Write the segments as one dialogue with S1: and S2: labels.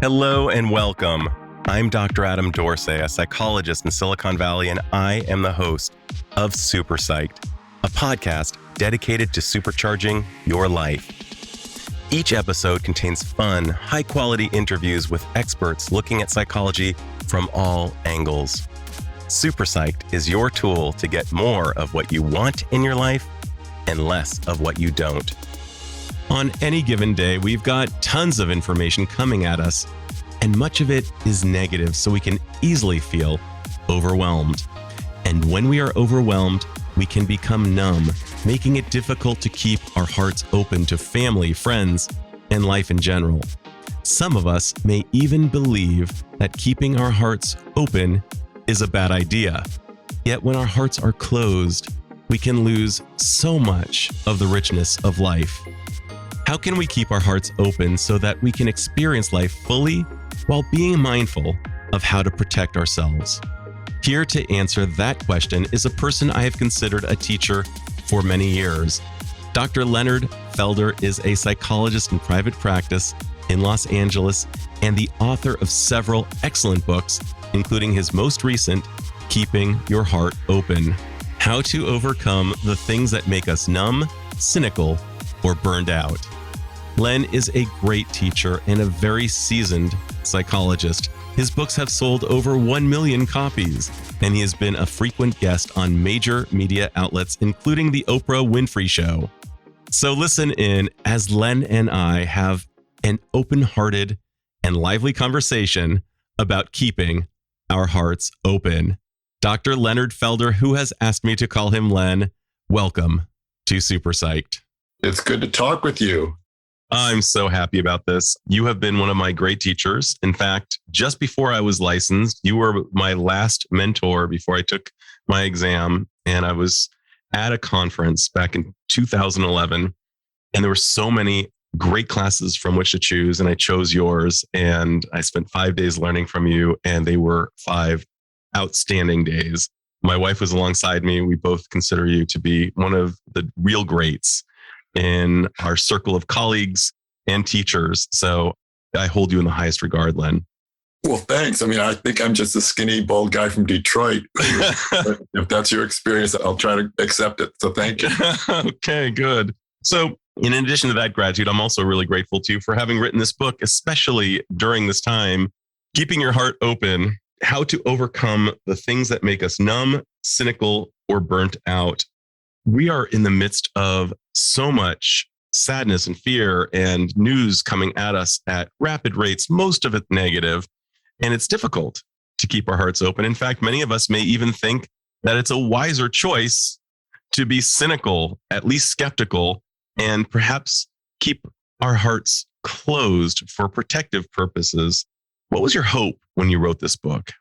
S1: Hello and welcome. I'm Dr. Adam Dorsey, a psychologist in Silicon Valley, and I am the host of Super Psyched, a podcast dedicated to supercharging your life. Each episode contains fun, high-quality interviews with experts looking at psychology from all angles. Super Psyched is your tool to get more of what you want in your life and less of what you don't. On any given day, we've got tons of information coming at us, and much of it is negative, so we can easily feel overwhelmed. And when we are overwhelmed, we can become numb, making it difficult to keep our hearts open to family, friends, and life in general. Some of us may even believe that keeping our hearts open is a bad idea. Yet when our hearts are closed, we can lose so much of the richness of life. How can we keep our hearts open so that we can experience life fully while being mindful of how to protect ourselves? Here to answer that question is a person I have considered a teacher for many years. Dr. Leonard Felder is a psychologist in private practice in Los Angeles and the author of several excellent books, including his most recent, Keeping Your Heart Open: How to Overcome the Things That Make Us Numb, Cynical, or Burned Out. Len is a great teacher and a very seasoned psychologist. His books have sold over 1 million copies, and he has been a frequent guest on major media outlets, including the Oprah Winfrey Show. So listen in as Len and I have an open-hearted and lively conversation about keeping our hearts open. Dr. Leonard Felder, who has asked me to call him Len, welcome to Super Psyched.
S2: It's good to talk with you.
S1: I'm so happy about this. You have been one of my great teachers. In fact, just before I was licensed, you were my last mentor before I took my exam. And I was at a conference back in 2011. And there were so many great classes from which to choose. And I chose yours. And I spent 5 days learning from you. And they were 5 outstanding days. My wife was alongside me. We both consider you to be one of the real greats in our circle of colleagues and teachers. So I hold you in the highest regard, Len.
S2: Well, thanks. I mean, I think I'm just a skinny, bald guy from Detroit. If that's your experience, I'll try to accept it. So thank you.
S1: Okay, good. So in addition to that gratitude, I'm also really grateful to you for having written this book, especially during this time, Keeping Your Heart Open: How to Overcome the Things That Make Us Numb, Cynical, or Burnt Out. We are in the midst of so much sadness and fear and news coming at us at rapid rates, most of it negative, and it's difficult to keep our hearts open. In fact, many of us may even think that it's a wiser choice to be cynical, at least skeptical, and perhaps keep our hearts closed for protective purposes. What was your hope when you wrote this book?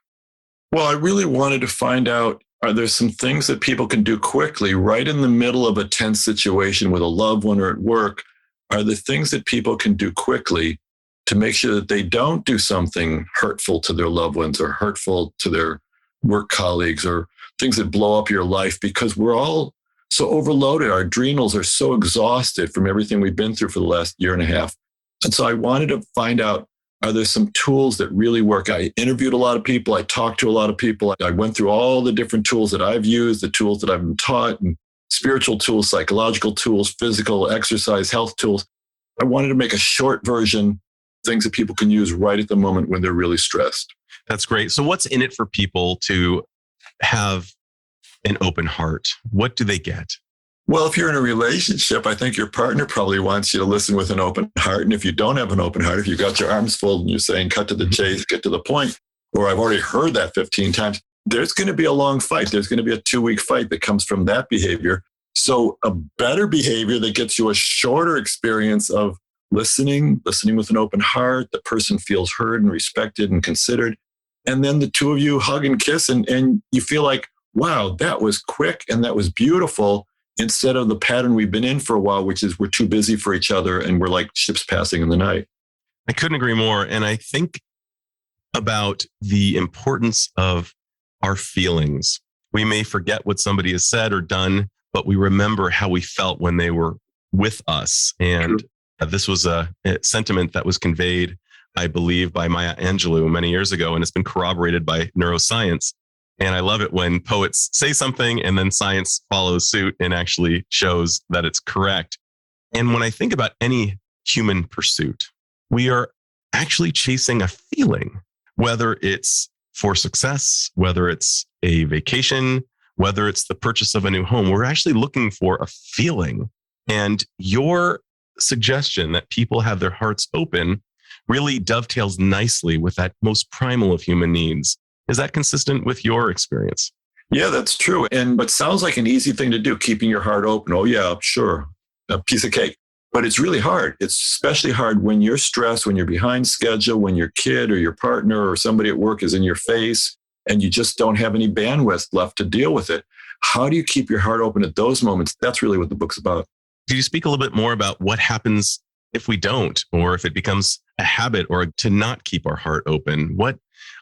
S2: Well, I really wanted to find out, are there some things that people can do quickly right in the middle of a tense situation with a loved one or at work? Are there things that people can do quickly to make sure that they don't do something hurtful to their loved ones or hurtful to their work colleagues or things that blow up your life? Because we're all so overloaded. Our adrenals are so exhausted from everything we've been through for the last year and a half. And so I wanted to find out, are there some tools that really work? I interviewed a lot of people. I talked to a lot of people. I went through all the different tools that I've used, the tools that I've been taught, and spiritual tools, psychological tools, physical exercise, health tools. I wanted to make a short version, things that people can use right at the moment when they're really stressed.
S1: That's great. So what's in it for people to have an open heart? What do they get?
S2: Well, if you're in a relationship, I think your partner probably wants you to listen with an open heart. And if you don't have an open heart, if you've got your arms full and you're saying, cut to the chase, get to the point, or I've already heard that 15 times, there's going to be a long fight. There's going to be a 2-week fight that comes from that behavior. So a better behavior that gets you a shorter experience of listening with an open heart, the person feels heard and respected and considered. And then the two of you hug and kiss and you feel like, wow, that was quick and that was beautiful. Instead of the pattern we've been in for a while, which is we're too busy for each other and we're like ships passing in the night.
S1: I couldn't agree more. And I think about the importance of our feelings. We may forget what somebody has said or done, but we remember how we felt when they were with us. And this was a sentiment that was conveyed I believe, by Maya Angelou many years ago, and it's been corroborated by neuroscience. And I love it when poets say something and then science follows suit and actually shows that it's correct. And when I think about any human pursuit, we are actually chasing a feeling, whether it's for success, whether it's a vacation, whether it's the purchase of a new home. We're actually looking for a feeling. And your suggestion that people have their hearts open really dovetails nicely with that most primal of human needs. Is that consistent with your experience?
S2: Yeah, that's true. And what sounds like an easy thing to do, keeping your heart open. Oh, yeah, sure. A piece of cake. But it's really hard. It's especially hard when you're stressed, when you're behind schedule, when your kid or your partner or somebody at work is in your face and you just don't have any bandwidth left to deal with it. How do you keep your heart open at those moments? That's really what the book's about.
S1: Could you speak a little bit more about what happens if we don't, or if it becomes a habit or to not keep our heart open? What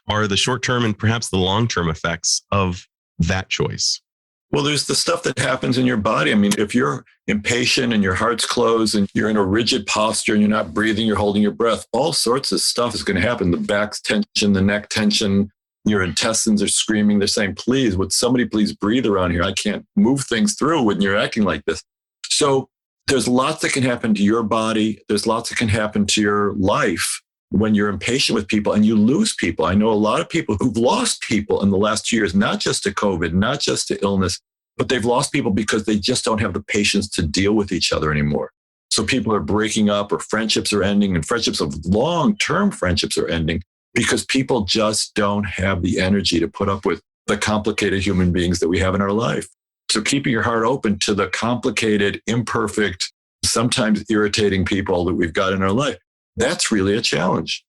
S1: are the short-term and perhaps the long-term effects of that choice?
S2: Well, there's the stuff that happens in your body. I mean, if you're impatient and your heart's closed and you're in a rigid posture and you're not breathing, you're holding your breath, all sorts of stuff is going to happen. The back's tension, the neck tension, your intestines are screaming. They're saying, please, would somebody please breathe around here? I can't move things through when you're acting like this. So there's lots that can happen to your body. There's lots that can happen to your life when you're impatient with people and you lose people. I know a lot of people who've lost people in the last 2 years, not just to COVID, not just to illness, but they've lost people because they just don't have the patience to deal with each other anymore. So people are breaking up or friendships are ending, and friendships of long-term friendships are ending because people just don't have the energy to put up with the complicated human beings that we have in our life. So keeping your heart open to the complicated, imperfect, sometimes irritating people that we've got in our life, that's really a challenge.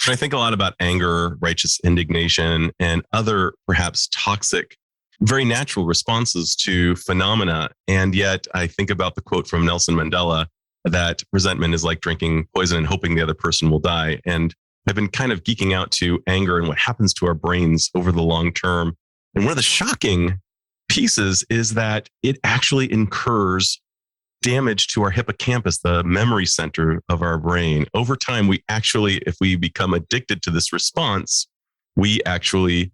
S1: I think a lot about anger, righteous indignation, and other perhaps toxic, very natural responses to phenomena. And yet I think about the quote from Nelson Mandela that resentment is like drinking poison and hoping the other person will die. And I've been kind of geeking out to anger and what happens to our brains over the long term. And one of the shocking pieces is that it actually incurs damage to our hippocampus, the memory center of our brain. Over time, we actually, if we become addicted to this response, we actually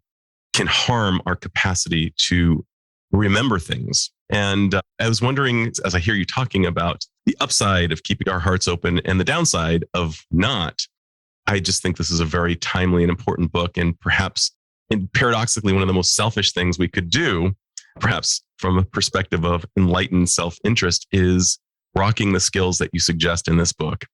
S1: can harm our capacity to remember things. And I was wondering, as I hear you talking about the upside of keeping our hearts open and the downside of not, I just think this is a very timely and important book. And perhaps, and paradoxically, one of the most selfish things we could do, perhaps from a perspective of enlightened self-interest, is rocking the skills that you suggest in this book.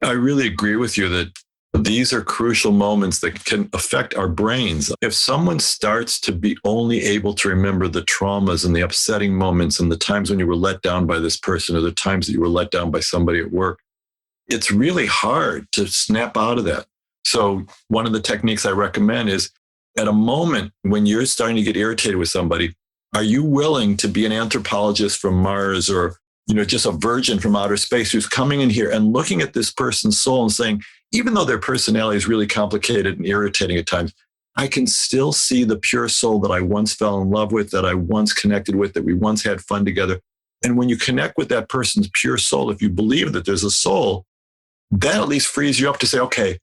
S2: I really agree with you that these are crucial moments that can affect our brains. If someone starts to be only able to remember the traumas and the upsetting moments and the times when you were let down by this person or the times that you were let down by somebody at work, it's really hard to snap out of that. So one of the techniques I recommend is at a moment when you're starting to get irritated with somebody, are you willing to be an anthropologist from Mars or, just a virgin from outer space who's coming in here and looking at this person's soul and saying, even though their personality is really complicated and irritating at times, I can still see the pure soul that I once fell in love with, that I once connected with, that we once had fun together. And when you connect with that person's pure soul, if you believe that there's a soul, that at least frees you up to say, okay,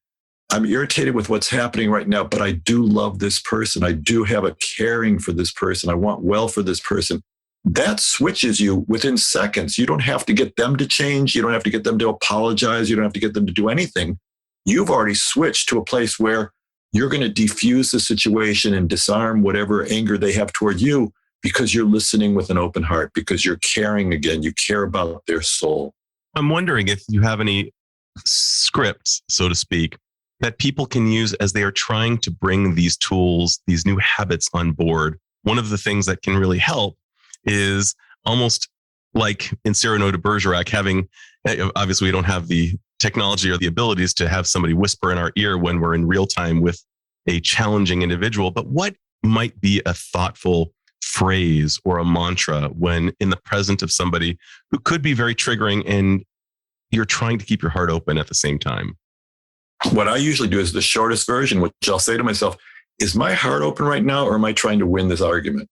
S2: I'm irritated with what's happening right now, but I do love this person. I do have a caring for this person. I want well for this person. That switches you within seconds. You don't have to get them to change. You don't have to get them to apologize. You don't have to get them to do anything. You've already switched to a place where you're going to defuse the situation and disarm whatever anger they have toward you because you're listening with an open heart, because you're caring again. You care about their soul.
S1: I'm wondering if you have any scripts, so to speak, that people can use as they are trying to bring these tools, these new habits on board. One of the things that can really help is almost like in Cyrano de Bergerac, having, obviously we don't have the technology or the abilities to have somebody whisper in our ear when we're in real time with a challenging individual, but what might be a thoughtful phrase or a mantra when in the presence of somebody who could be very triggering and you're trying to keep your heart open at the same time?
S2: What I usually do is the shortest version, which I'll say to myself, is my heart open right now or am I trying to win this argument?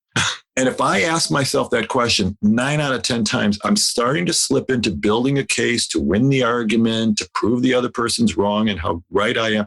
S2: And if I ask myself that question 9 out of 10 times, I'm starting to slip into building a case to win the argument, to prove the other person's wrong and how right I am.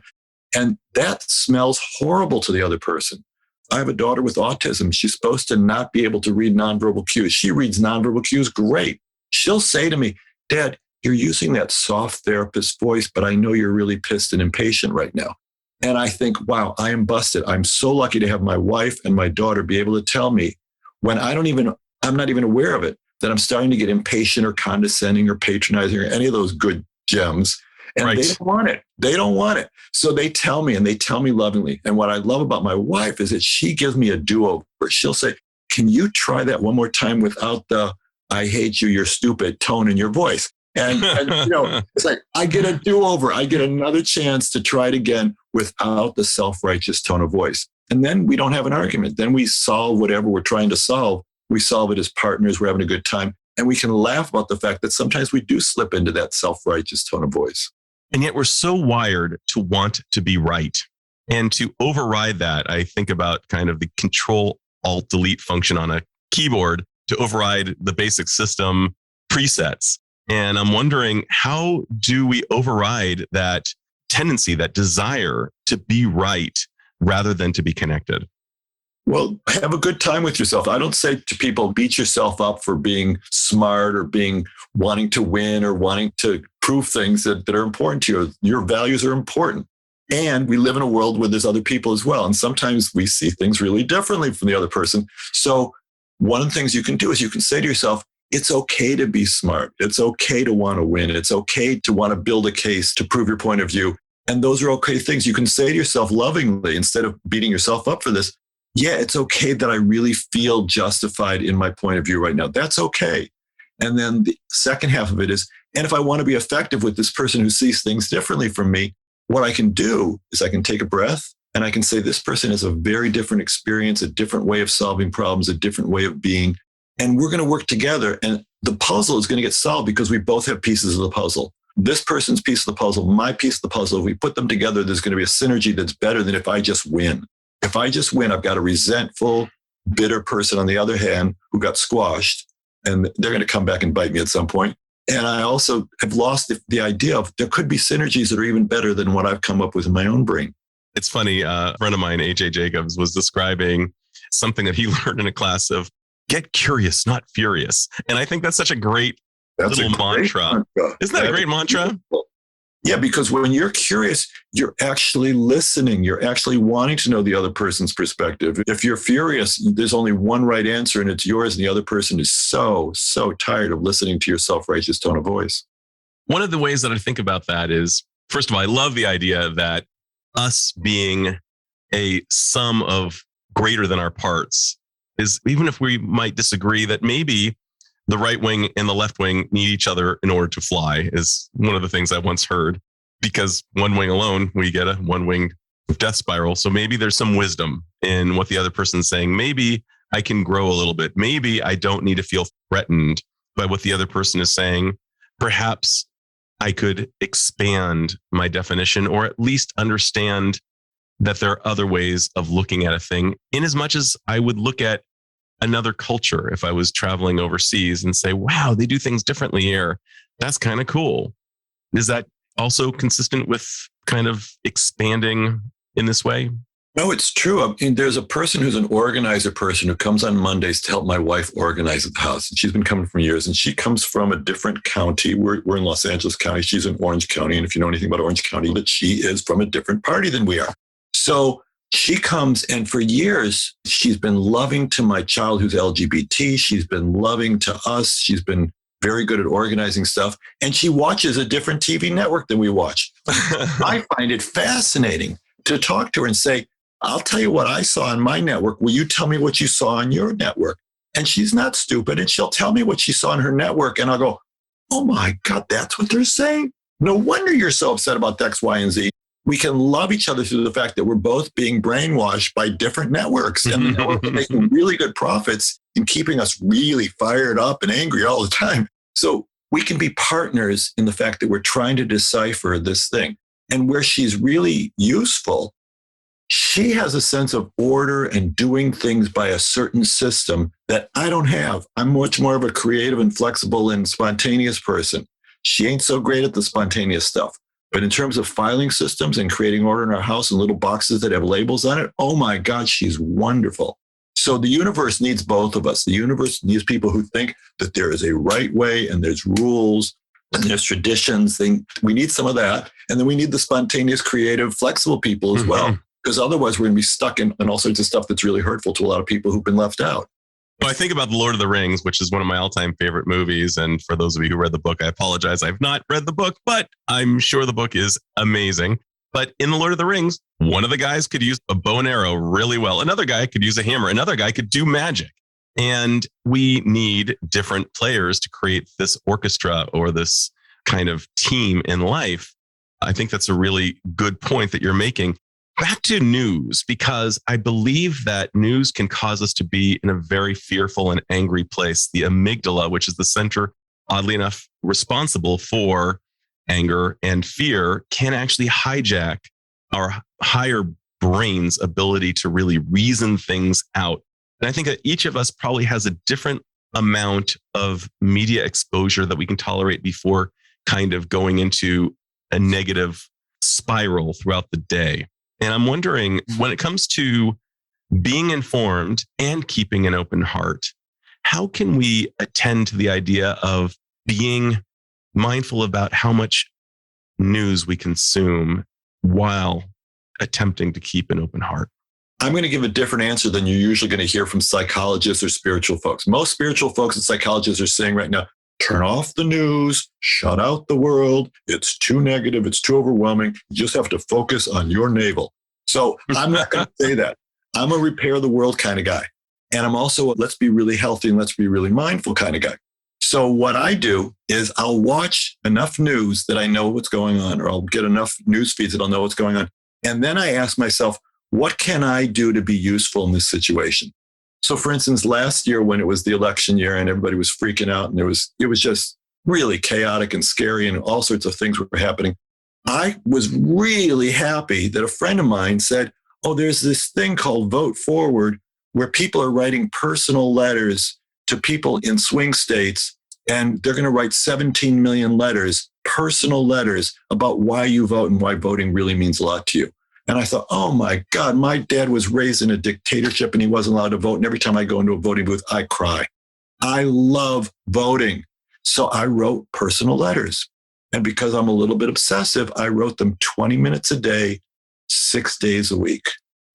S2: And that smells horrible to the other person. I have a daughter with autism. She's supposed to not be able to read nonverbal cues. She reads nonverbal cues great. She'll say to me, Dad, you're using that soft therapist voice, but I know you're really pissed and impatient right now. And I think, wow, I am busted. I'm so lucky to have my wife and my daughter be able to tell me when I'm not even aware of it, that I'm starting to get impatient or condescending or patronizing or any of those good gems. And They don't want it. They don't want it. So they tell me, and they tell me lovingly. And what I love about my wife is that she gives me a do-over. She'll say, can you try that one more time without the I hate you, you're stupid tone in your voice? And it's like, I get a do-over. I get another chance to try it again without the self-righteous tone of voice. And then we don't have an argument. Then we solve whatever we're trying to solve. We solve it as partners. We're having a good time. And we can laugh about the fact that sometimes we do slip into that self-righteous tone of voice.
S1: And yet we're so wired to want to be right. And to override that, I think about kind of the Control-Alt-Delete function on a keyboard to override the basic system presets. And I'm wondering, how do we override that tendency, that desire to be right rather than to be connected?
S2: Well, have a good time with yourself. I don't say to people, beat yourself up for being smart or wanting to win or wanting to prove things that are important to you. Your values are important. And we live in a world where there's other people as well. And sometimes we see things really differently from the other person. So one of the things you can do is you can say to yourself, it's okay to be smart. It's okay to want to win. It's okay to want to build a case to prove your point of view. And those are okay things. You can say to yourself lovingly, instead of beating yourself up for this, yeah, it's okay that I really feel justified in my point of view right now. That's okay. And then the second half of it is, and if I want to be effective with this person who sees things differently from me, what I can do is I can take a breath and I can say, this person has a very different experience, a different way of solving problems, a different way of being. And we're going to work together. And the puzzle is going to get solved because we both have pieces of the puzzle. This person's piece of the puzzle, my piece of the puzzle, if we put them together, there's going to be a synergy that's better than if I just win. If I just win, I've got a resentful, bitter person on the other hand who got squashed, and they're going to come back and bite me at some point. And I also have lost the idea of there could be synergies that are even better than what I've come up with in my own brain.
S1: It's funny. A friend of mine, AJ Jacobs, was describing something that he learned in a class of get curious, not furious. And I think that's such a great little mantra. Isn't that a great mantra?
S2: Beautiful. Yeah, because when you're curious, you're actually listening. You're actually wanting to know the other person's perspective. If you're furious, there's only one right answer and it's yours. And the other person is so tired of listening to your self-righteous tone of voice.
S1: One of the ways that I think about that is, first of all, I love the idea that us being a sum of greater than our parts is, even if we might disagree, that maybe the right wing and the left wing need each other in order to fly, is one of the things I once heard, because one wing alone, we get a one-winged death spiral. So maybe there's some wisdom in what the other person's saying. Maybe I can grow a little bit. Maybe I don't need to feel threatened by what the other person is saying. Perhaps I could expand my definition, or at least understand that there are other ways of looking at a thing, in as much as I would look at another culture if I was traveling overseas and say, wow, they do things differently here. That's kind of cool. Is that also consistent with kind of expanding in this way?
S2: No, it's true. I mean, there's a person who's an organizer person who comes on Mondays to help my wife organize the house. And she's been coming for years, and she comes from a different county. We're in Los Angeles County. She's in Orange County. And if you know anything about Orange County, that she is from a different party than we are. So she comes, and for years, she's been loving to my child who's LGBT. She's been loving to us. She's been very good at organizing stuff. And she watches a different TV network than we watch. I find it fascinating to talk to her and say, I'll tell you what I saw on my network. Will you tell me what you saw on your network? And she's not stupid. And she'll tell me what she saw on her network. And I'll go, oh my God, that's what they're saying? No wonder you're so upset about X, Y, and Z. We can love each other through the fact that we're both being brainwashed by different networks. And the network are making really good profits in keeping us really fired up and angry all the time. So we can be partners in the fact that we're trying to decipher this thing. And where she's really useful, she has a sense of order and doing things by a certain system that I don't have. I'm much more of a creative and flexible and spontaneous person. She ain't so great at the spontaneous stuff. But in terms of filing systems and creating order in our house and little boxes that have labels on it, oh my God, she's wonderful. So the universe needs both of us. The universe needs people who think that there is a right way and there's rules and there's traditions. We need some of that. And then we need the spontaneous, creative, flexible people as well, because otherwise we're going to be stuck in all sorts of stuff that's really hurtful to a lot of people who've been left out.
S1: Well, I think about The Lord of the Rings, which is one of my all-time favorite movies. And for those of you who read the book, I apologize. I've not read the book, but I'm sure the book is amazing. But in The Lord of the Rings, one of the guys could use a bow and arrow really well. Another guy could use a hammer. Another guy could do magic. And we need different players to create this orchestra or this kind of team in life. I think that's a really good point that you're making. Back to news, because I believe that news can cause us to be in a very fearful and angry place. The amygdala, which is the center, oddly enough, responsible for anger and fear, can actually hijack our higher brain's ability to really reason things out. And I think that each of us probably has a different amount of media exposure that we can tolerate before kind of going into a negative spiral throughout the day. And I'm wondering, when it comes to being informed and keeping an open heart, how can we attend to the idea of being mindful about how much news we consume while attempting to keep an open heart?
S2: I'm going to give a different answer than you're usually going to hear from psychologists or spiritual folks. Most spiritual folks and psychologists are saying right now, turn off the news, shut out the world. It's too negative. It's too overwhelming. You just have to focus on your navel. So I'm not going to say that. I'm a repair the world kind of guy. And I'm also a let's be really healthy and let's be really mindful kind of guy. So what I do is I'll watch enough news that I know what's going on, or I'll get enough news feeds that I'll know what's going on. And then I ask myself, what can I do to be useful in this situation? So for instance, last year when it was the election year and everybody was freaking out and it was just really chaotic and scary and all sorts of things were happening, I was really happy that a friend of mine said, oh, there's this thing called Vote Forward where people are writing personal letters to people in swing states, and they're going to write 17 million letters, personal letters about why you vote and why voting really means a lot to you. And I thought, oh my God, my dad was raised in a dictatorship and he wasn't allowed to vote. And every time I go into a voting booth, I cry. I love voting. So I wrote personal letters. And because I'm a little bit obsessive, I wrote them 20 minutes a day, 6 days a week.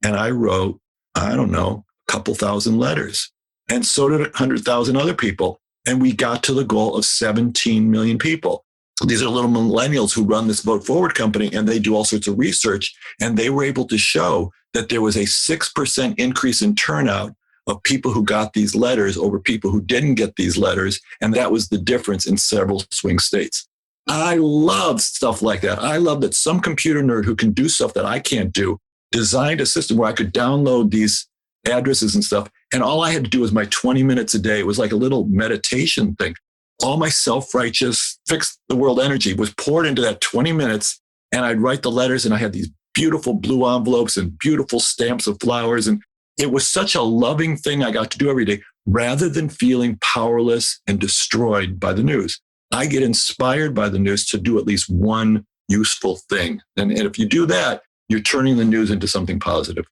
S2: And I wrote, I don't know, a couple thousand letters. And so did 100,000 other people. And we got to the goal of 17 million people. These are little millennials who run this Vote Forward company, and they do all sorts of research. And they were able to show that there was a 6% increase in turnout of people who got these letters over people who didn't get these letters. And that was the difference in several swing states. I love stuff like that. I love that some computer nerd who can do stuff that I can't do designed a system where I could download these addresses and stuff. And all I had to do was my 20 minutes a day. It was like a little meditation thing. All my self-righteous, fix the world energy was poured into that 20 minutes. And I'd write the letters and I had these beautiful blue envelopes and beautiful stamps of flowers. And it was such a loving thing I got to do every day rather than feeling powerless and destroyed by the news. I get inspired by the news to do at least one useful thing. And if you do that, you're turning the news into something positive.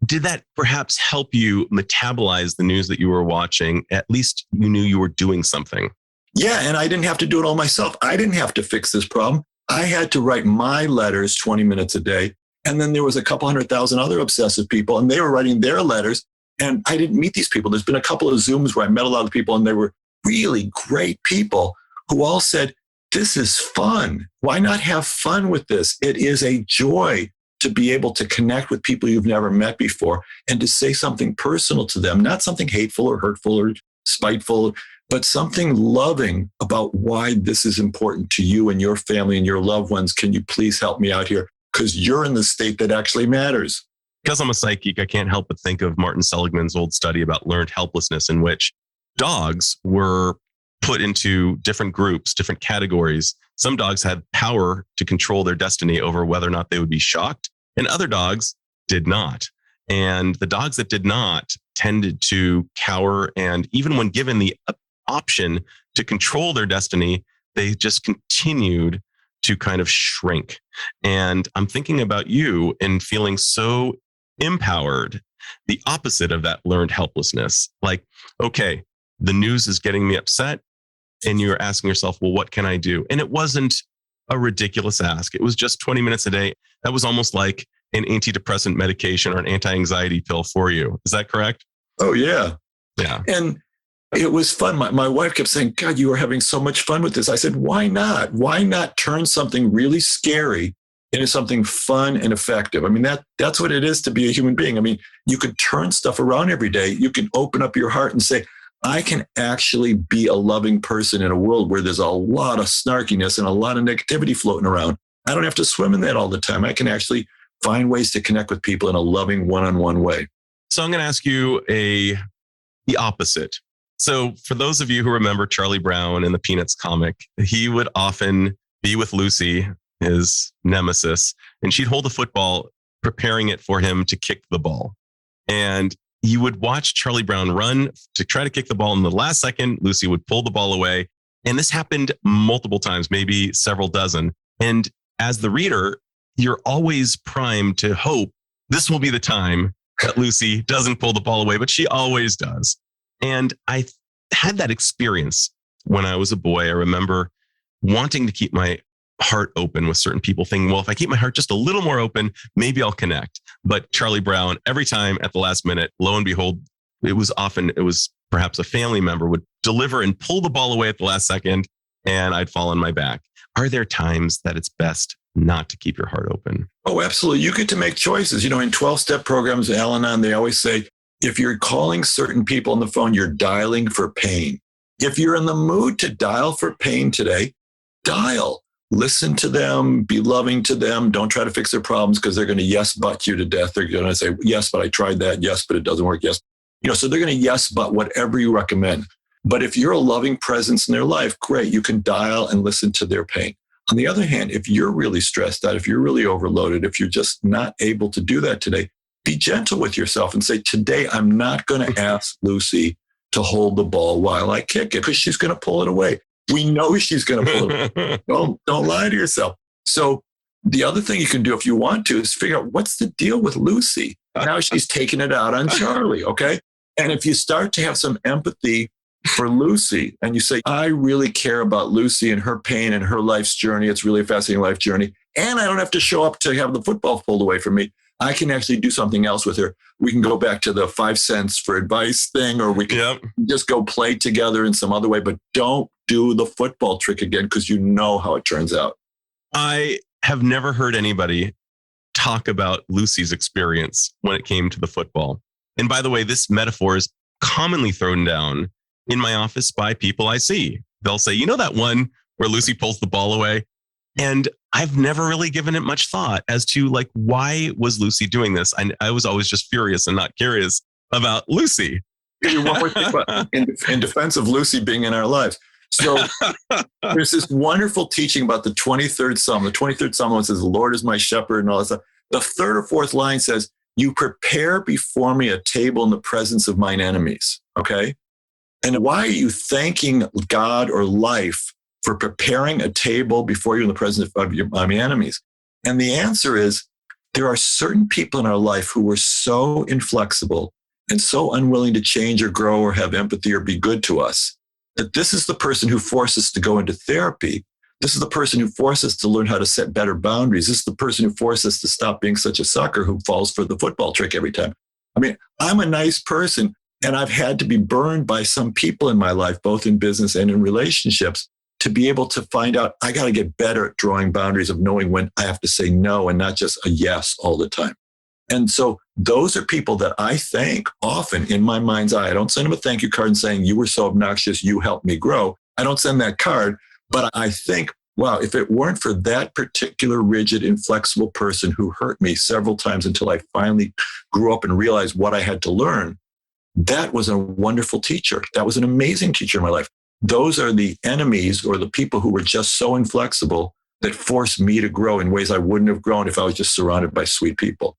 S1: Did that perhaps help you metabolize the news that you were watching? At least you knew you were doing something.
S2: Yeah, and I didn't have to do it all myself. I didn't have to fix this problem. I had to write my letters 20 minutes a day. And then there was a couple 100,000 other obsessive people, and they were writing their letters. And I didn't meet these people. There's been a couple of Zooms where I met a lot of people, and they were really great people who all said, this is fun. Why not have fun with this? It is a joy to be able to connect with people you've never met before and to say something personal to them, not something hateful or hurtful or spiteful, but something loving about why this is important to you and your family and your loved ones. Can you please help me out here? Because you're in the state that actually matters.
S1: Because I'm a psychic, I can't help but think of Martin Seligman's old study about learned helplessness, in which dogs were put into different groups, different categories. Some dogs had power to control their destiny over whether or not they would be shocked, and other dogs did not. And the dogs that did not tended to cower. And even when given the option to control their destiny, they just continued to kind of shrink. And I'm thinking about you and feeling so empowered, the opposite of that learned helplessness. Like, okay, the news is getting me upset. And you're asking yourself, well, what can I do? And it wasn't a ridiculous ask. It was just 20 minutes a day. That was almost like an antidepressant medication or an anti-anxiety pill for you. Is that correct?
S2: Oh, yeah.
S1: Yeah.
S2: And it was fun. My wife kept saying, God, you are having so much fun with this. I said, why not? Why not turn something really scary into something fun and effective? I mean, that's what it is to be a human being. I mean, you could turn stuff around every day. You can open up your heart and say, I can actually be a loving person in a world where there's a lot of snarkiness and a lot of negativity floating around. I don't have to swim in that all the time. I can actually find ways to connect with people in a loving one-on-one way.
S1: So I'm going to ask you the opposite. So for those of you who remember Charlie Brown in the Peanuts comic, he would often be with Lucy, his nemesis, and she'd hold the football, preparing it for him to kick the ball. And you would watch Charlie Brown run to try to kick the ball. In the last second, Lucy would pull the ball away. And this happened multiple times, maybe several dozen. And as the reader, you're always primed to hope this will be the time that Lucy doesn't pull the ball away, but she always does. And I had that experience when I was a boy. I remember wanting to keep my heart open with certain people, thinking, well, if I keep my heart just a little more open, maybe I'll connect. But Charlie Brown, every time at the last minute, lo and behold, it was perhaps a family member would deliver and pull the ball away at the last second, and I'd fall on my back. Are there times that it's best not to keep your heart open?
S2: Oh, absolutely. You get to make choices. You know, in 12-step programs, Al-Anon, they always say, if you're calling certain people on the phone, you're dialing for pain. If you're in the mood to dial for pain today, dial. Listen to them, be loving to them. Don't try to fix their problems because they're going to yes, but you to death. They're going to say, yes, but I tried that. Yes, but it doesn't work. Yes. So they're going to yes, but whatever you recommend. But if you're a loving presence in their life, great. You can dial and listen to their pain. On the other hand, if you're really stressed out, if you're really overloaded, if you're just not able to do that today, be gentle with yourself and say, today, I'm not going to ask Lucy to hold the ball while I kick it because she's going to pull it away. We know she's going to pull it away. Don't lie to yourself. So the other thing you can do if you want to is figure out what's the deal with Lucy. Now she's taking it out on Charlie, okay? And if you start to have some empathy for Lucy and you say, I really care about Lucy and her pain and her life's journey. It's really a fascinating life journey. And I don't have to show up to have the football pulled away from me. I can actually do something else with her. We can go back to the 5 cents for advice thing, or we can just go play together in some other way, but don't do the football trick again because you know how it turns out.
S1: I have never heard anybody talk about Lucy's experience when it came to the football. And by the way, this metaphor is commonly thrown down in my office by people I see. They'll say, you know that one where Lucy pulls the ball away? And I've never really given it much thought as to like, why was Lucy doing this? I was always just furious and not curious about Lucy.
S2: In defense of Lucy being in our lives. So there's this wonderful teaching about the 23rd Psalm. The 23rd Psalm says, the Lord is my shepherd and all that stuff. The third or fourth line says, you prepare before me a table in the presence of mine enemies. Okay. And why are you thanking God or life for preparing a table before you in the presence of your enemies? And the answer is, there are certain people in our life who were so inflexible and so unwilling to change or grow or have empathy or be good to us, that this is the person who forced us to go into therapy. This is the person who forced us to learn how to set better boundaries. This is the person who forced us to stop being such a sucker who falls for the football trick every time. I mean, I'm a nice person, and I've had to be burned by some people in my life, both in business and in relationships, to be able to find out I got to get better at drawing boundaries of knowing when I have to say no and not just a yes all the time. And so those are people that I thank often in my mind's eye. I don't send them a thank you card and saying, you were so obnoxious, you helped me grow. I don't send that card, but I think, wow, if it weren't for that particular rigid, inflexible person who hurt me several times until I finally grew up and realized what I had to learn, that was a wonderful teacher. That was an amazing teacher in my life. Those are the enemies or the people who were just so inflexible that forced me to grow in ways I wouldn't have grown if I was just surrounded by sweet people.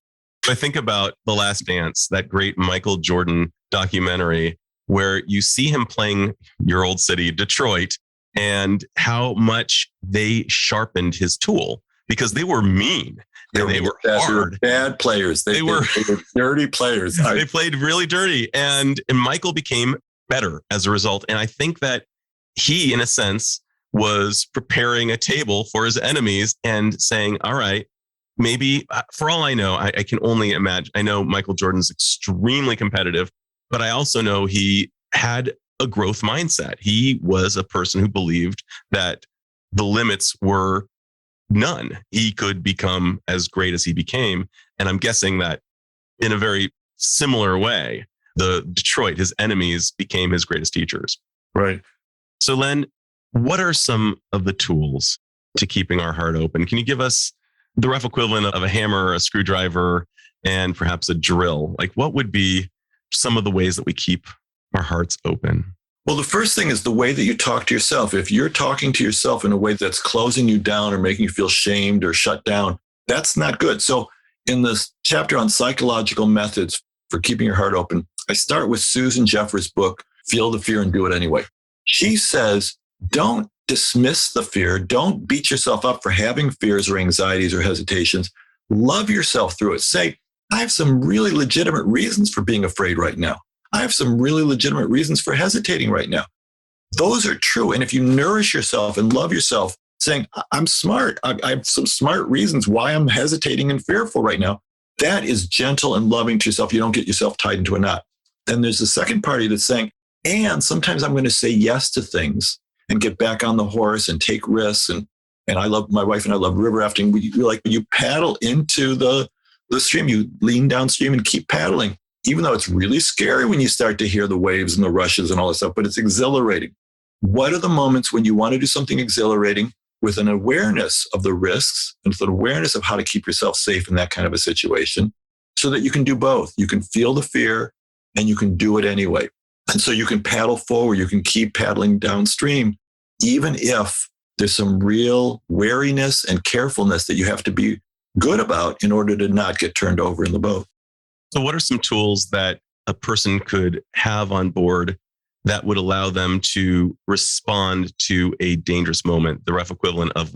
S1: I think about The Last Dance, that great Michael Jordan documentary, where you see him playing your old city, Detroit, and how much they sharpened his tool because they were mean and they were hard.
S2: Bad players. They were dirty players.
S1: They played really dirty. And Michael became better as a result. And I think that he, in a sense, was preparing a table for his enemies and saying, all right, maybe for all I know, I can only imagine. I know Michael Jordan's extremely competitive, but I also know he had a growth mindset. He was a person who believed that the limits were none. He could become as great as he became. And I'm guessing that in a very similar way, the Detroit, his enemies, became his greatest teachers.
S2: Right.
S1: So Len, what are some of the tools to keeping our heart open? Can you give us the rough equivalent of a hammer, a screwdriver, and perhaps a drill? Like, what would be some of the ways that we keep our hearts open?
S2: Well, the first thing is the way that you talk to yourself. If you're talking to yourself in a way that's closing you down or making you feel shamed or shut down, that's not good. So in this chapter on psychological methods for keeping your heart open, I start with Susan Jeffers' book, Feel the Fear and Do It Anyway. She says, don't dismiss the fear. Don't beat yourself up for having fears or anxieties or hesitations. Love yourself through it. Say, I have some really legitimate reasons for being afraid right now. I have some really legitimate reasons for hesitating right now. Those are true. And if you nourish yourself and love yourself, saying, I'm smart. I have some smart reasons why I'm hesitating and fearful right now. That is gentle and loving to yourself. You don't get yourself tied into a knot. Then there's the second party that's saying, and sometimes I'm going to say yes to things and get back on the horse and take risks. And I love, my wife and I love river rafting. When you paddle into the stream, you lean downstream and keep paddling, even though it's really scary when you start to hear the waves and the rushes and all that stuff, but it's exhilarating. What are the moments when you want to do something exhilarating with an awareness of the risks and with an awareness of how to keep yourself safe in that kind of a situation so that you can do both? You can feel the fear and you can do it anyway. And so you can paddle forward, you can keep paddling downstream, even if there's some real wariness and carefulness that you have to be good about in order to not get turned over in the boat.
S1: So what are some tools that a person could have on board that would allow them to respond to a dangerous moment, the rough equivalent of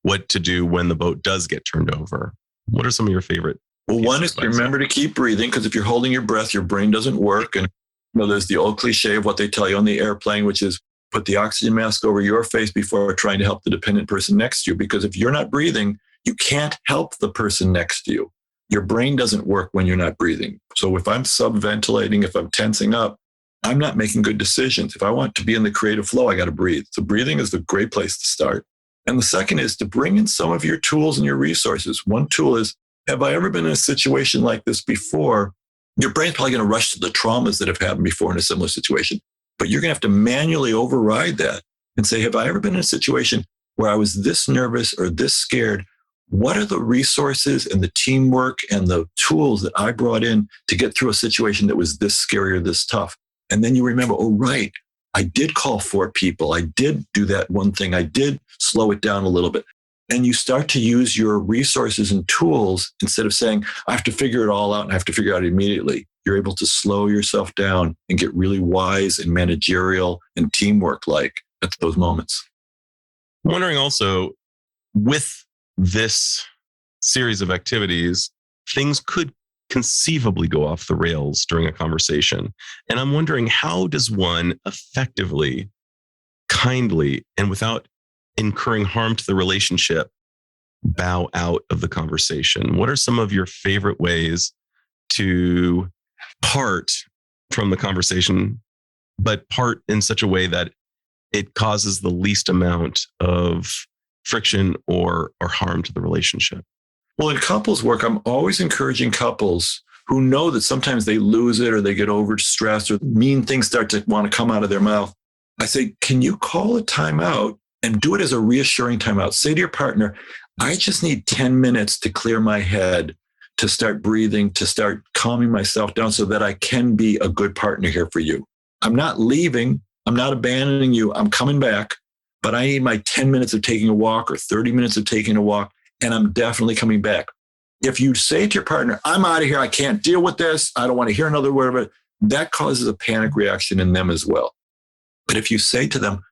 S1: what to do when the boat does get turned over? What are some of your favorite?
S2: Well, one is to remember to keep breathing, because if you're holding your breath, your brain doesn't work. And there's the old cliche of what they tell you on the airplane, which is put the oxygen mask over your face before trying to help the dependent person next to you. Because if you're not breathing, you can't help the person next to you. Your brain doesn't work when you're not breathing. So if I'm subventilating, if I'm tensing up, I'm not making good decisions. If I want to be in the creative flow, I got to breathe. So breathing is a great place to start. And the second is to bring in some of your tools and your resources. One tool is, have I ever been in a situation like this before? Your brain's probably going to rush to the traumas that have happened before in a similar situation, but you're going to have to manually override that and say, have I ever been in a situation where I was this nervous or this scared? What are the resources and the teamwork and the tools that I brought in to get through a situation that was this scary or this tough? And then you remember, oh, right, I did call 4 people. I did do that one thing. I did slow it down a little bit. And you start to use your resources and tools instead of saying, I have to figure it all out and I have to figure it out immediately. You're able to slow yourself down and get really wise and managerial and teamwork-like at those moments.
S1: I'm wondering also, with this series of activities, things could conceivably go off the rails during a conversation. And I'm wondering, how does one effectively, kindly, and without incurring harm to the relationship, bow out of the conversation? What are some of your favorite ways to part from the conversation, but part in such a way that it causes the least amount of friction or harm to the relationship?
S2: Well, in couples work, I'm always encouraging couples who know that sometimes they lose it or they get overstressed or mean things start to want to come out of their mouth. I say, can you call a timeout and do it as a reassuring timeout? Say to your partner, I just need 10 minutes to clear my head, to start breathing, to start calming myself down so that I can be a good partner here for you. I'm not leaving. I'm not abandoning you. I'm coming back, but I need my 10 minutes of taking a walk or 30 minutes of taking a walk, and I'm definitely coming back. If you say to your partner, I'm out of here, I can't deal with this, I don't want to hear another word of it, that causes a panic reaction in them as well. But if you say to them,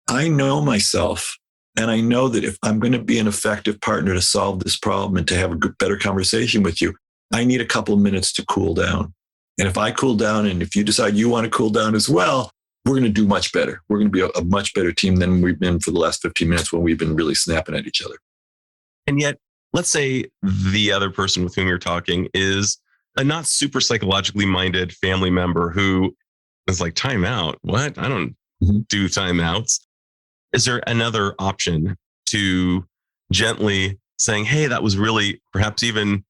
S2: I know myself, and I know that if I'm going to be an effective partner to solve this problem and to have a good, better conversation with you, I need a couple of minutes to cool down. And if I cool down, and if you decide you want to cool down as well, we're going to do much better. We're going to be a much better team than we've been for the last 15 minutes when we've been really snapping at each other.
S1: And yet, let's say the other person with whom you're talking is a not super psychologically minded family member who is like, time out? What? I don't do timeouts. Is there another option to gently saying, hey, that was really, perhaps even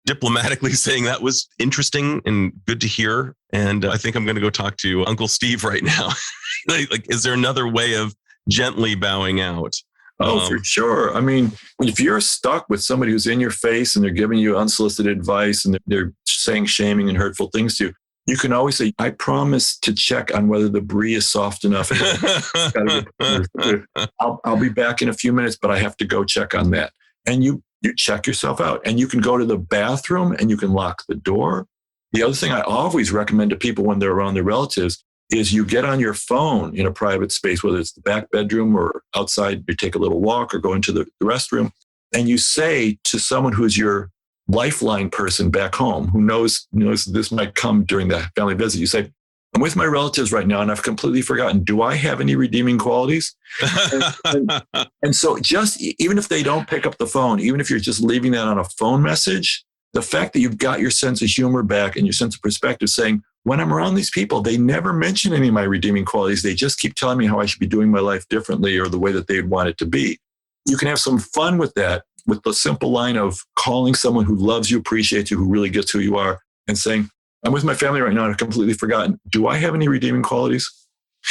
S1: diplomatically saying that was interesting and good to hear, and I think I'm going to go talk to Uncle Steve right now? Like, is there another way of gently bowing out?
S2: Oh, for sure. I mean, if you're stuck with somebody who's in your face and they're giving you unsolicited advice and they're saying shaming and hurtful things to you, you can always say, I promise to check on whether the brie is soft enough. I'll be back in a few minutes, but I have to go check on that. And you check yourself out, and you can go to the bathroom and you can lock the door. The other thing I always recommend to people when they're around their relatives is you get on your phone in a private space, whether it's the back bedroom or outside, you take a little walk or go into the restroom, and you say to someone who's your lifeline person back home, who knows this might come during the family visit, you say, I'm with my relatives right now and I've completely forgotten, do I have any redeeming qualities? And so just, even if they don't pick up the phone, even if you're just leaving that on a phone message, the fact that you've got your sense of humor back and your sense of perspective, saying, when I'm around these people, they never mention any of my redeeming qualities. They just keep telling me how I should be doing my life differently or the way that they'd want it to be. You can have some fun with that, with the simple line of calling someone who loves you, appreciates you, who really gets who you are, and saying, I'm with my family right now and I've completely forgotten, do I have any redeeming qualities?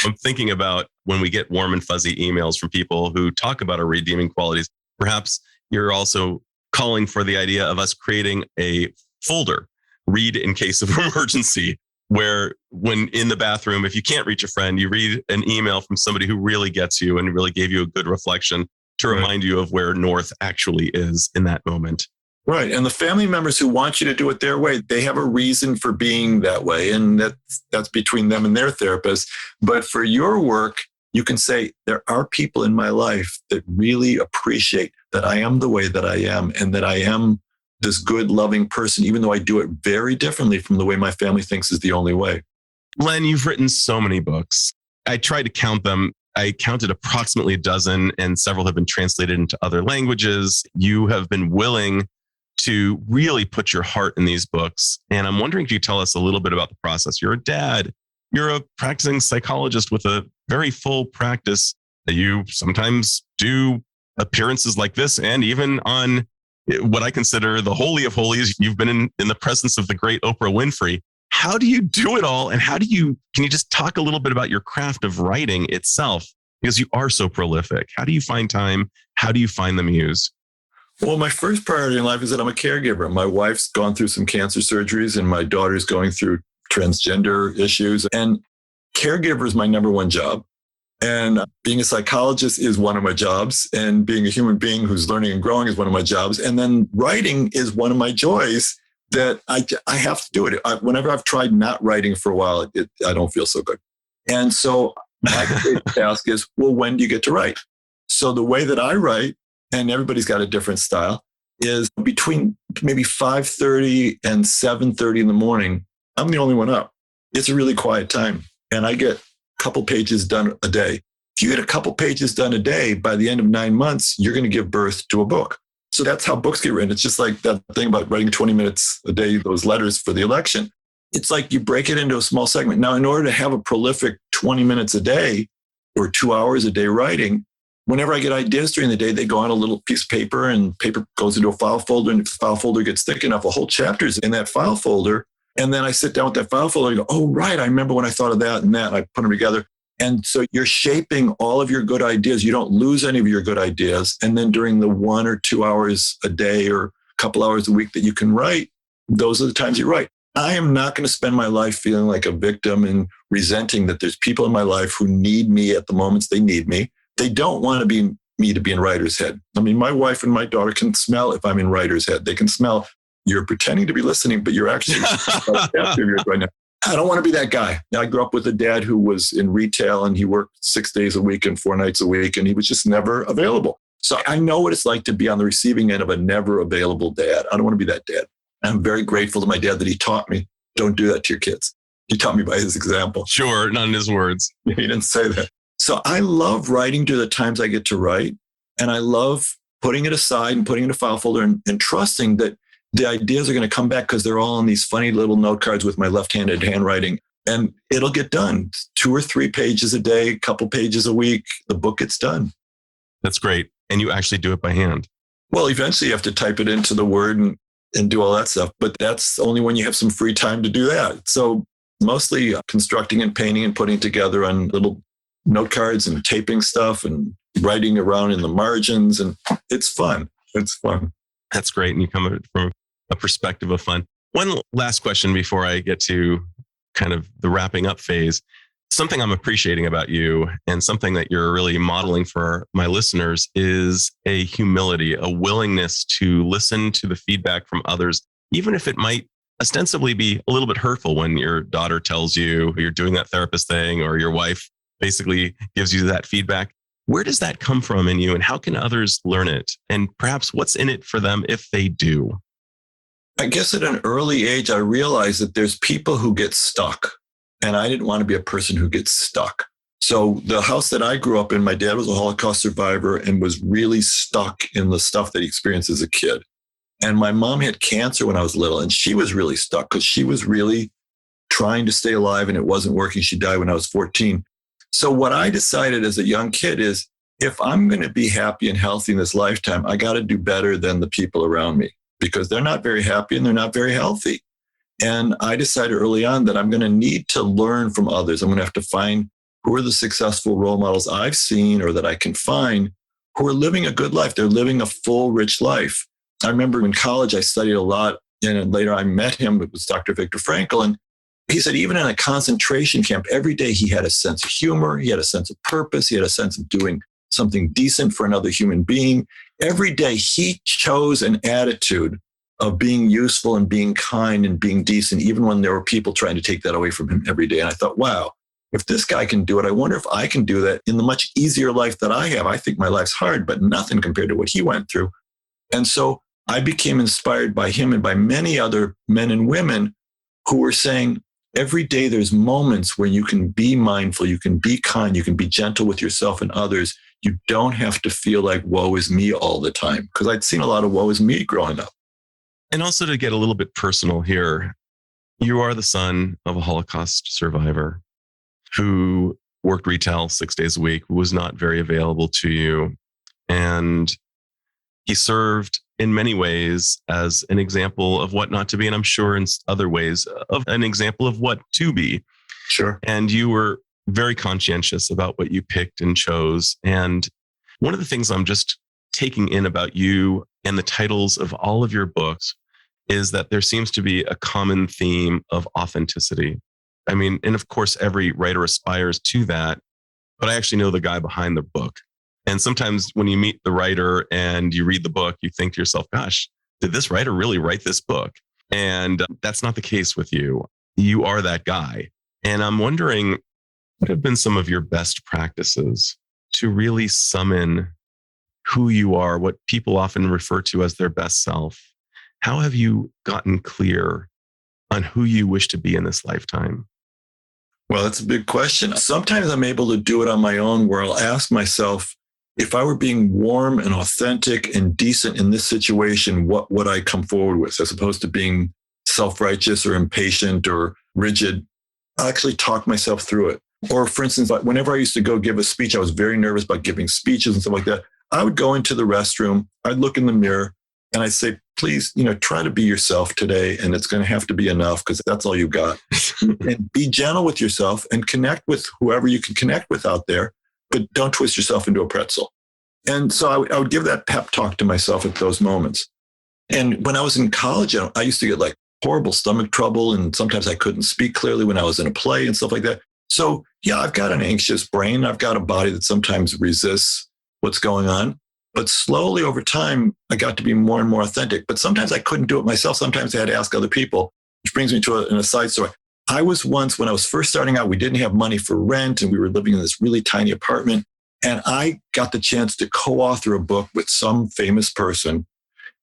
S1: I'm thinking about when we get warm and fuzzy emails from people who talk about our redeeming qualities. Perhaps you're also calling for the idea of us creating a folder, read in case of emergency, where when in the bathroom, if you can't reach a friend, you read an email from somebody who really gets you and really gave you a good reflection to remind you of where north actually is in that moment.
S2: Right. And the family members who want you to do it their way, they have a reason for being that way. And that's between them and their therapist. But for your work, you can say, there are people in my life that really appreciate that I am the way that I am and that I am this good, loving person, even though I do it very differently from the way my family thinks is the only way.
S1: Len, you've written so many books. I tried to count them. I counted approximately a dozen, and several have been translated into other languages. You have been willing to really put your heart in these books. And I'm wondering if you tell us a little bit about the process. You're a dad. You're a practicing psychologist with a very full practice. You sometimes do appearances like this, and even on what I consider the holy of holies, you've been in the presence of the great Oprah Winfrey. How do you do it all? And can you just talk a little bit about your craft of writing itself? Because you are so prolific. How do you find time? How do you find the muse?
S2: Well, my first priority in life is that I'm a caregiver. My wife's gone through some cancer surgeries and my daughter's going through transgender issues. And caregiver is my number one job. And being a psychologist is one of my jobs. And being a human being who's learning and growing is one of my jobs. And then writing is one of my joys that I have to do it. Whenever I've tried not writing for a while, I don't feel so good. And so my task is, well, when do you get to write? So the way that I write, and everybody's got a different style, is between maybe 5:30 and 7:30 in the morning. I'm the only one up. It's a really quiet time. And I get a couple pages done a day. If you get a couple pages done a day, by the end of 9 months, you're going to give birth to a book. So that's how books get written. It's just like that thing about writing 20 minutes a day, those letters for the election. It's like you break it into a small segment. Now, in order to have a prolific 20 minutes a day or 2 hours a day writing, whenever I get ideas during the day, they go on a little piece of paper and paper goes into a file folder. And if the file folder gets thick enough, a whole chapter's in that file folder. And then I sit down with that file folder and go, oh, right, I remember when I thought of that and that. And I put them together. And so you're shaping all of your good ideas. You don't lose any of your good ideas. And then during the 1 or 2 hours a day or a couple hours a week that you can write, those are the times you write. I am not going to spend my life feeling like a victim and resenting that there's people in my life who need me at the moments they need me. They don't want me to be in writer's head. I mean, my wife and my daughter can smell if I'm in writer's head. They can smell you're pretending to be listening, but you're actually right now. I don't want to be that guy. I grew up with a dad who was in retail and he worked 6 days a week and 4 nights a week, and he was just never available. So I know what it's like to be on the receiving end of a never available dad. I don't want to be that dad. I'm very grateful to my dad that he taught me, don't do that to your kids. He taught me by his example.
S1: Sure, not in his words.
S2: He didn't say that. So I love writing during the times I get to write. And I love putting it aside and putting it in a file folder and trusting that the ideas are going to come back because they're all on these funny little note cards with my left-handed handwriting. And it'll get done. 2 or 3 pages a day, a couple pages a week. The book gets done.
S1: That's great. And you actually do it by hand.
S2: Well, eventually you have to type it into the Word and do all that stuff. But that's only when you have some free time to do that. So mostly constructing and painting and putting together on little note cards and taping stuff and writing around in the margins. And it's fun. It's fun. That's
S1: great. And you come from a perspective of fun. One last question before I get to kind of the wrapping up phase. Something I'm appreciating about you and something that you're really modeling for my listeners is a humility, a willingness to listen to the feedback from others, even if it might ostensibly be a little bit hurtful when your daughter tells you you're doing that therapist thing or your wife basically gives you that feedback. Where does that come from in you and how can others learn it? And perhaps what's in it for them if they do?
S2: I guess at an early age, I realized that there's people who get stuck. And I didn't want to be a person who gets stuck. So the house that I grew up in, my dad was a Holocaust survivor and was really stuck in the stuff that he experienced as a kid. And my mom had cancer when I was little, and she was really stuck because she was really trying to stay alive and it wasn't working. She died when I was 14. So what I decided as a young kid is if I'm going to be happy and healthy in this lifetime, I got to do better than the people around me because they're not very happy and they're not very healthy. And I decided early on that I'm going to need to learn from others. I'm going to have to find who are the successful role models I've seen or that I can find who are living a good life. They're living a full, rich life. I remember in college, I studied a lot. And later I met him. It was Dr. Viktor Frankl. And he said, even in a concentration camp, every day he had a sense of humor. He had a sense of purpose. He had a sense of doing something decent for another human being. Every day he chose an attitude of being useful and being kind and being decent, even when there were people trying to take that away from him every day. And I thought, wow, if this guy can do it, I wonder if I can do that in the much easier life that I have. I think my life's hard, but nothing compared to what he went through. And so I became inspired by him and by many other men and women who were saying, every day there's moments where you can be mindful, you can be kind, you can be gentle with yourself and others. You don't have to feel like woe is me all the time. Because I'd seen a lot of woe is me growing up.
S1: And also to get a little bit personal here, you are the son of a Holocaust survivor who worked retail 6 days a week, was not very available to you. And he served in many ways as an example of what not to be. And I'm sure in other ways of an example of what to be.
S2: Sure.
S1: And you were very conscientious about what you picked and chose. And one of the things I'm just taking in about you and the titles of all of your books is that there seems to be a common theme of authenticity. I mean, and of course, every writer aspires to that, but I actually know the guy behind the book. And sometimes when you meet the writer and you read the book, you think to yourself, gosh, did this writer really write this book? And that's not the case with you. You are that guy. And I'm wondering, what have been some of your best practices to really summon who you are, what people often refer to as their best self? How have you gotten clear on who you wish to be in this lifetime?
S2: Well, that's a big question. Sometimes I'm able to do it on my own where I'll ask myself, if I were being warm and authentic and decent in this situation, what would I come forward with as opposed to being self-righteous or impatient or rigid? I actually talk myself through it. Or for instance, like whenever I used to go give a speech, I was very nervous about giving speeches and stuff like that. I would go into the restroom, I'd look in the mirror and I'd say, please, try to be yourself today. And it's going to have to be enough because that's all you got. And be gentle with yourself and connect with whoever you can connect with out there, but don't twist yourself into a pretzel. And so I would give that pep talk to myself at those moments. And when I was in college, I used to get like horrible stomach trouble. And sometimes I couldn't speak clearly when I was in a play and stuff like that. So yeah, I've got an anxious brain. I've got a body that sometimes resists what's going on. But slowly over time, I got to be more and more authentic. But sometimes I couldn't do it myself. Sometimes I had to ask other people, which brings me to an aside story. I was once, when I was first starting out, we didn't have money for rent and we were living in this really tiny apartment. And I got the chance to co-author a book with some famous person.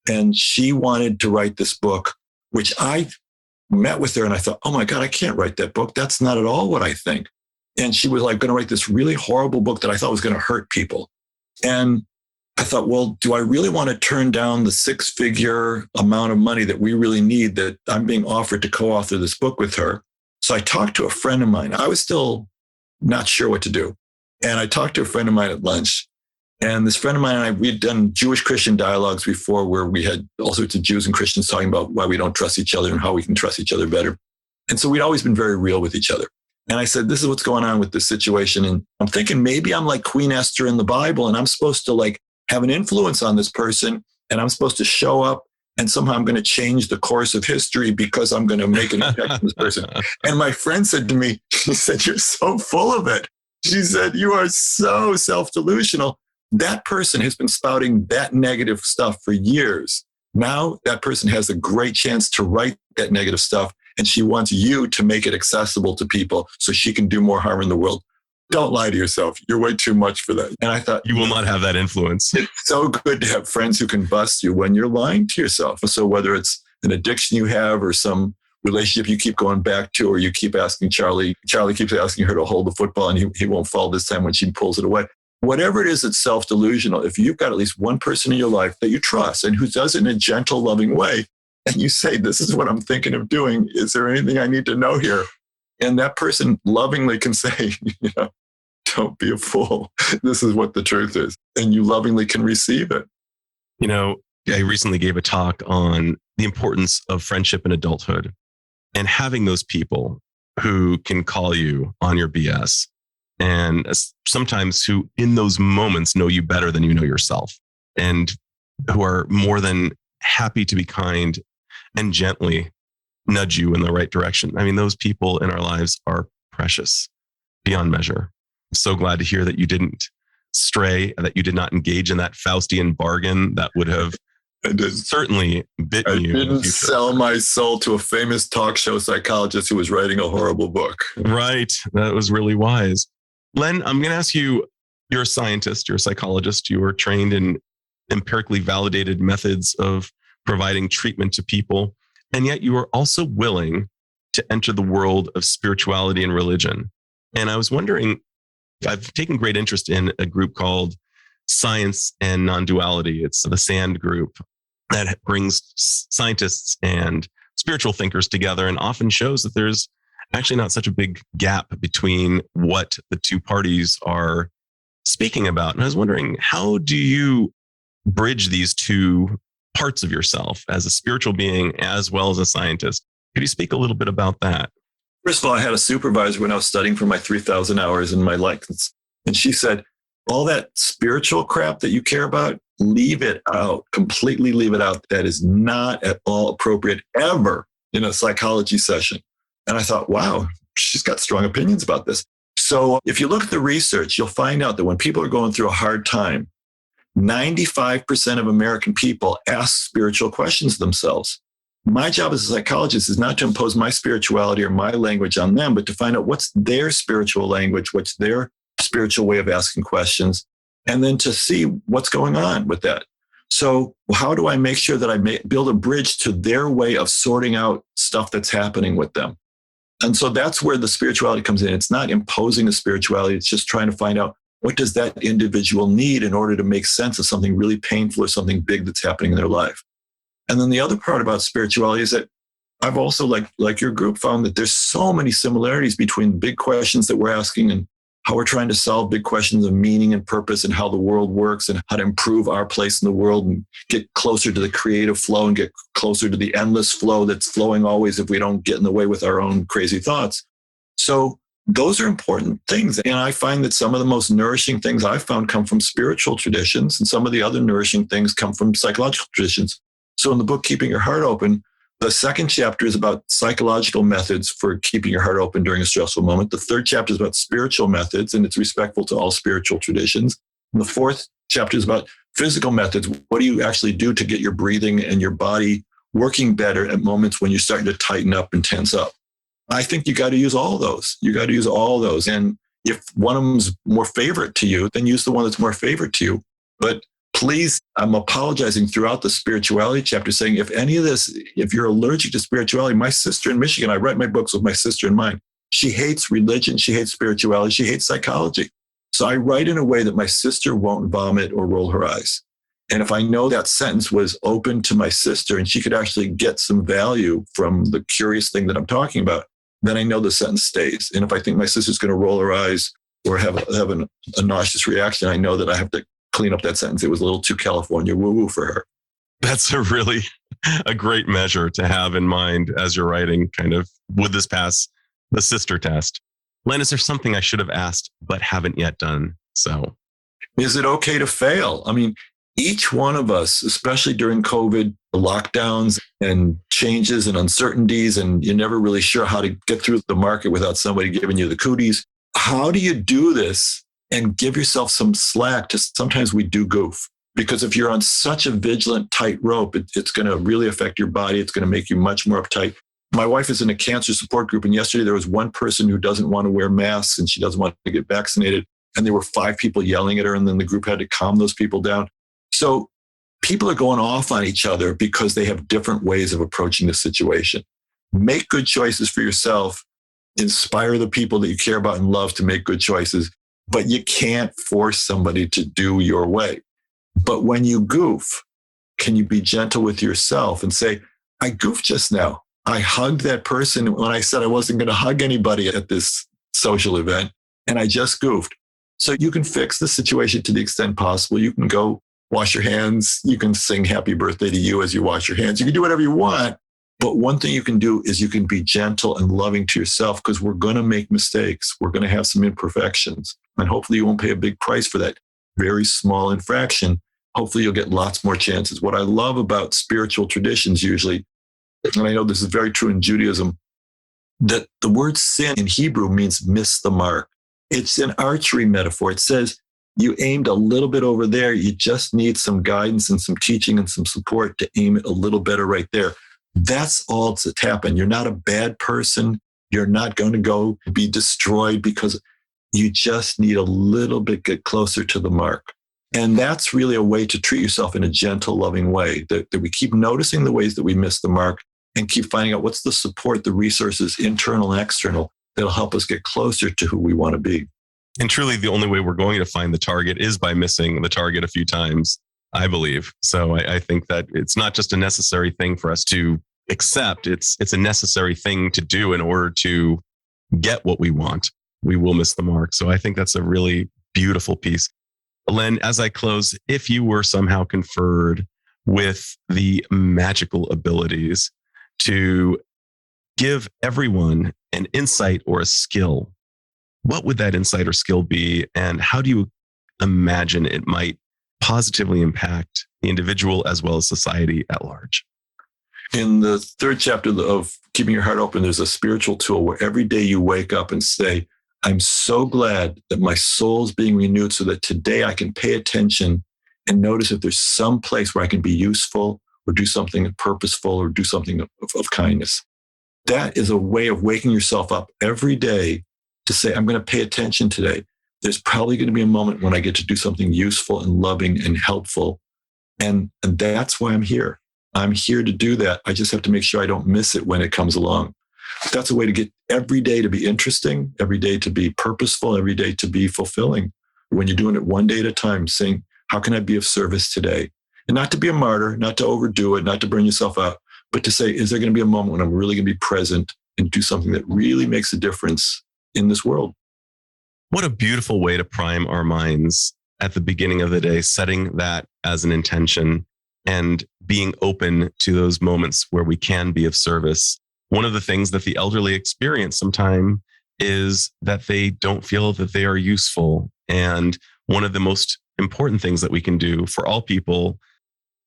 S2: And she wanted to write this book, which I met with her and I thought, oh my God, I can't write that book. That's not at all what I think. And she was like going to write this really horrible book that I thought was going to hurt people. And I thought, well, do I really want to turn down the 6-figure amount of money that we really need that I'm being offered to co-author this book with her? So I talked to a friend of mine. I was still not sure what to do. And I talked to a friend of mine at lunch. And this friend of mine and I, we'd done Jewish Christian dialogues before where we had all sorts of Jews and Christians talking about why we don't trust each other and how we can trust each other better. And so we'd always been very real with each other. And I said, this is what's going on with this situation. And I'm thinking maybe I'm like Queen Esther in the Bible and I'm supposed to like have an influence on this person and I'm supposed to show up and somehow I'm going to change the course of history because I'm going to make an impact on this person. And my friend said to me, she said, you're so full of it. She said, you are so self-delusional. That person has been spouting that negative stuff for years. Now that person has a great chance to write that negative stuff. And she wants you to make it accessible to people so she can do more harm in the world. Don't lie to yourself. You're way too much for that. And I thought,
S1: you will not have that influence.
S2: It's so good to have friends who can bust you when you're lying to yourself. So whether it's an addiction you have or some relationship you keep going back to, or you keep asking Charlie keeps asking her to hold the football and he won't fall this time when she pulls it away. Whatever it is that's self-delusional, if you've got at least one person in your life that you trust and who does it in a gentle, loving way, and you say, this is what I'm thinking of doing. Is there anything I need to know here? And that person lovingly can say, don't be a fool. This is what the truth is. And you lovingly can receive it.
S1: I recently gave a talk on the importance of friendship in adulthood and having those people who can call you on your BS and sometimes who in those moments know you better than you know yourself and who are more than happy to be kind and gently nudge you in the right direction. I mean, those people in our lives are precious beyond measure. I'm so glad to hear that you didn't stray, that you did not engage in that Faustian bargain that would have certainly bitten you.
S2: I didn't sell my soul to a famous talk show psychologist who was writing a horrible book.
S1: Right. That was really wise. Len, I'm going to ask you, you're a scientist, you're a psychologist, you were trained in empirically validated methods of providing treatment to people. And yet you are also willing to enter the world of spirituality and religion. And I was wondering, I've taken great interest in a group called Science and Non-Duality. It's the SAND group that brings scientists and spiritual thinkers together and often shows that there's actually not such a big gap between what the two parties are speaking about. And I was wondering, how do you bridge these two parts of yourself as a spiritual being as well as a scientist? Could you speak a little bit about that?
S2: First of all, I had a supervisor when I was studying for my 3,000 hours in my license. And she said, all that spiritual crap that you care about, leave it out, completely leave it out. That is not at all appropriate ever in a psychology session. And I thought, wow, she's got strong opinions about this. So if you look at the research, you'll find out that when people are going through a hard time, 95% of American people ask spiritual questions themselves. My job as a psychologist is not to impose my spirituality or my language on them, but to find out what's their spiritual language, what's their spiritual way of asking questions, and then to see what's going on with that. So how do I make sure that I build a bridge to their way of sorting out stuff that's happening with them? And so that's where the spirituality comes in. It's not imposing a spirituality. It's just trying to find out what does that individual need in order to make sense of something really painful or something big that's happening in their life. And then the other part about spirituality is that I've also, like your group, found that there's so many similarities between big questions that we're asking and how we're trying to solve big questions of meaning and purpose and how the world works and how to improve our place in the world and get closer to the creative flow and get closer to the endless flow that's flowing always if we don't get in the way with our own crazy thoughts. So those are important things. And I find that some of the most nourishing things I've found come from spiritual traditions, and some of the other nourishing things come from psychological traditions. So in the book, Keeping Your Heart Open, the second chapter is about psychological methods for keeping your heart open during a stressful moment. The third chapter is about spiritual methods, and it's respectful to all spiritual traditions. And the fourth chapter is about physical methods. What do you actually do to get your breathing and your body working better at moments when you're starting to tighten up and tense up? I think you got to use all those. You got to use all those. And if one of them's more favorite to you, then use the one that's more favorite to you. But please, I'm apologizing throughout the spirituality chapter, saying if any of this, if you're allergic to spirituality, my sister in Michigan, I write my books with my sister in mind. She hates religion. She hates spirituality. She hates psychology. So I write in a way that my sister won't vomit or roll her eyes. And if I know that sentence was open to my sister and she could actually get some value from the curious thing that I'm talking about, then I know the sentence stays. And if I think my sister's going to roll her eyes or have a nauseous reaction, I know that I have to clean up that sentence. It was a little too California woo-woo for her.
S1: That's a great measure to have in mind as you're writing, kind of, would this pass the sister test? Len, is there something I should have asked but haven't yet done so?
S2: Is it okay to fail? I mean, each one of us, especially during COVID, the lockdowns and changes and uncertainties, and you're never really sure how to get through the market without somebody giving you the cooties. How do you do this and give yourself some slack? To sometimes we do goof, because if you're on such a vigilant tightrope, it's going to really affect your body. It's going to make you much more uptight. My wife is in a cancer support group, and yesterday there was one person who doesn't want to wear masks and she doesn't want to get vaccinated. And there were 5 people yelling at her, and then the group had to calm those people down. So people are going off on each other because they have different ways of approaching the situation. Make good choices for yourself. Inspire the people that you care about and love to make good choices, but you can't force somebody to do your way. But when you goof, can you be gentle with yourself and say, I goofed just now. I hugged that person when I said I wasn't going to hug anybody at this social event, and I just goofed. So you can fix the situation to the extent possible. You can go wash your hands. You can sing happy birthday to you as you wash your hands. You can do whatever you want. But one thing you can do is you can be gentle and loving to yourself, because we're going to make mistakes. We're going to have some imperfections. And hopefully you won't pay a big price for that very small infraction. Hopefully you'll get lots more chances. What I love about spiritual traditions usually, and I know this is very true in Judaism, that the word sin in Hebrew means miss the mark. It's an archery metaphor. It says, you aimed a little bit over there. You just need some guidance and some teaching and some support to aim it a little better right there. That's all that's happened. You're not a bad person. You're not going to go be destroyed, because you just need a little bit get closer to the mark. And that's really a way to treat yourself in a gentle, loving way, that we keep noticing the ways that we miss the mark and keep finding out what's the support, the resources, internal and external, that'll help us get closer to who we want to be.
S1: And truly, the only way we're going to find the target is by missing the target a few times, I believe. So I think that it's not just a necessary thing for us to accept. It's a necessary thing to do in order to get what we want. We will miss the mark. So I think that's a really beautiful piece. Len, as I close, if you were somehow conferred with the magical abilities to give everyone an insight or a skill, what would that insight or skill be? And how do you imagine it might positively impact the individual as well as society at large?
S2: In the 3rd chapter of Keeping Your Heart Open, there's a spiritual tool where every day you wake up and say, I'm so glad that my soul's being renewed so that today I can pay attention and notice if there's some place where I can be useful or do something purposeful or do something of kindness. That is a way of waking yourself up every day to say, I'm going to pay attention today. There's probably going to be a moment when I get to do something useful and loving and helpful. And that's why I'm here. I'm here to do that. I just have to make sure I don't miss it when it comes along. That's a way to get every day to be interesting, every day to be purposeful, every day to be fulfilling. When you're doing it one day at a time, saying, how can I be of service today? And not to be a martyr, not to overdo it, not to burn yourself out, but to say, is there going to be a moment when I'm really going to be present and do something that really makes a difference in this world?
S1: What a beautiful way to prime our minds at the beginning of the day, setting that as an intention and being open to those moments where we can be of service. One of the things that the elderly experience sometimes is that they don't feel that they are useful. And one of the most important things that we can do for all people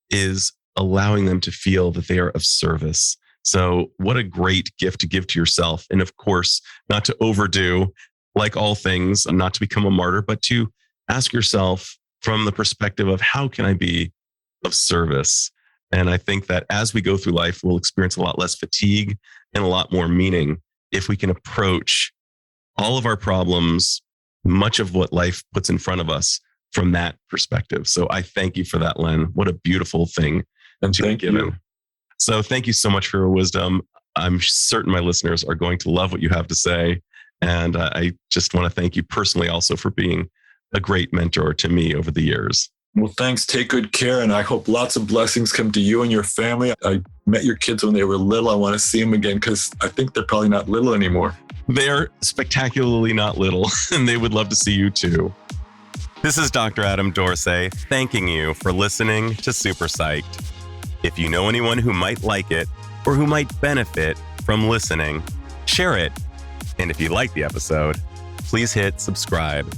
S1: is allowing them to feel that they are of service. So what a great gift to give to yourself. And of course, not to overdo, like all things, not to become a martyr, but to ask yourself from the perspective of how can I be of service? And I think that as we go through life, we'll experience a lot less fatigue and a lot more meaning if we can approach all of our problems, much of what life puts in front of us from that perspective. So I thank you for that, Len. What a beautiful thing to be given. So thank you so much for your wisdom. I'm certain my listeners are going to love what you have to say. And I just want to thank you personally also for being a great mentor to me over the years.
S2: Well, thanks. Take good care. And I hope lots of blessings come to you and your family. I met your kids when they were little. I want to see them again because I think they're probably not little anymore.
S1: They're spectacularly not little, and they would love to see you too. This is Dr. Adam Dorsey thanking you for listening to Super Psyched. If you know anyone who might like it or who might benefit from listening, share it. And if you like the episode, please hit subscribe.